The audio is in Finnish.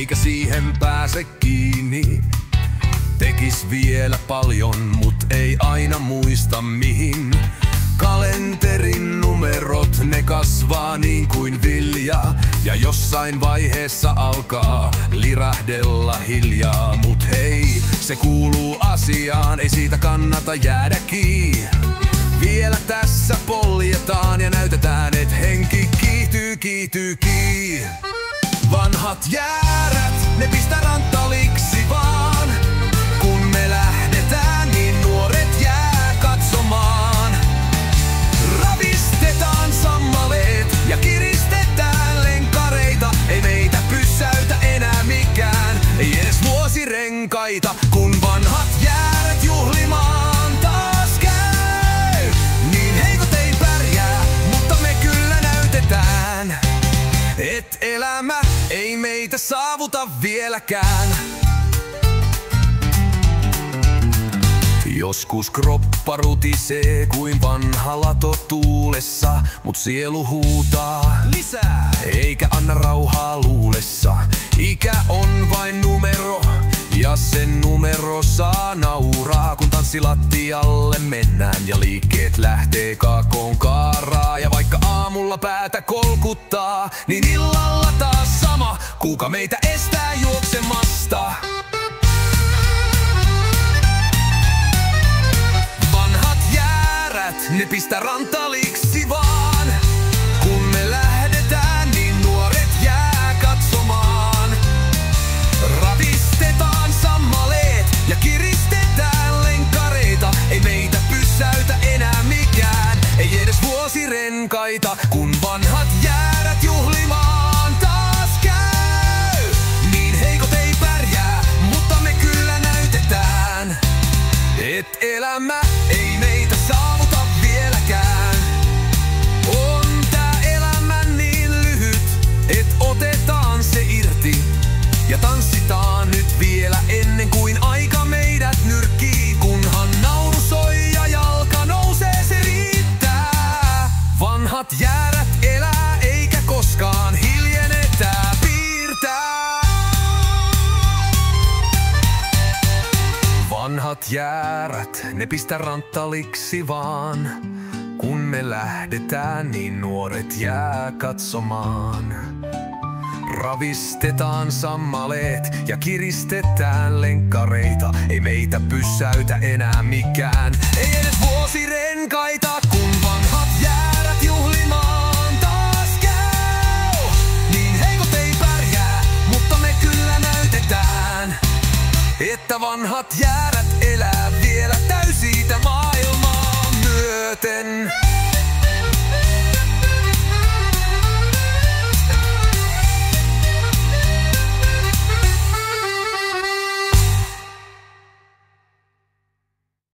eikä siihen pääse kiinni. Tekis vielä paljon, mut ei aina muista mihin. Kalenterin numerot, ne kasvaa niin kuin vilja, ja jossain vaiheessa alkaa lirahdella hiljaa. Mut hei, se kuuluu asiaan, ei siitä kannata jäädä kiinni. Vielä tässä poljetaan ja näytetään, et henki kiihtyy. Vanhat jäärät, ne pistä ranttaliksi vaan. Kun me lähdetään, niin nuoret jää katsomaan. Ravistetaan sammaleet ja kiristetään lenkkareita. Ei meitä pysäytä enää mikään, ei edes vuosirenkaita. Kun vanhat jäärät juhlimaan taas käy, niin heikot ei pärjää, mutta me kyllä näytetään, et elämä ei meitä saavuta vieläkään. Joskus kroppa rutisee kuin vanha lato tuulessa, mut sielu huutaa lisää, eikä anna rauhaa luulessa. Ikä on vain numero, ja sen numero saa nauraa, kun tanssilattialle mennään ja liikkeet lähtee kakoon kaaraa. Ja vaikka aamulla päätä kolkuttaa, niin illalla taas sama, kuka meitä estää juoksemasta. Vanhat jäärät, ne pistä ranttaliksi vaan. Kun me lähdetään, niin nuoret jää katsomaan. Ravistetaan sammaleet ja kiristetään lenkkareita. Ei meitä pysäytä enää mikään, ei edes vuosirenkaita. Kun vanhat jäärät juhlimaan taas käy, niin heikot ei pärjää, mutta me kyllä näytetään, et elämä ei meitä saavuta vieläkään. On tää elämä niin lyhyt, et otetaan se irti ja tanssitaan nyt vielä ennen kuin aika meidät nyrkkii. Kunhan nauru soi ja jalka nousee, se riittää. Vanhat jäärät elää eikä koskaan hiljenetä piirtää. Vanhat jäärät, ne pistä ranttaliksi vaan. Kun me lähdetään, niin nuoret jää katsomaan. Ravistetaan sammaleet ja kiristetään lenkkareita. Ei meitä pysäytä enää mikään, ei edes vuosirenkaita. Kun vanhat jäärät juhlimaan taas käy, niin heikot ei pärjää, mutta me kyllä näytetään, että vanhat jäärät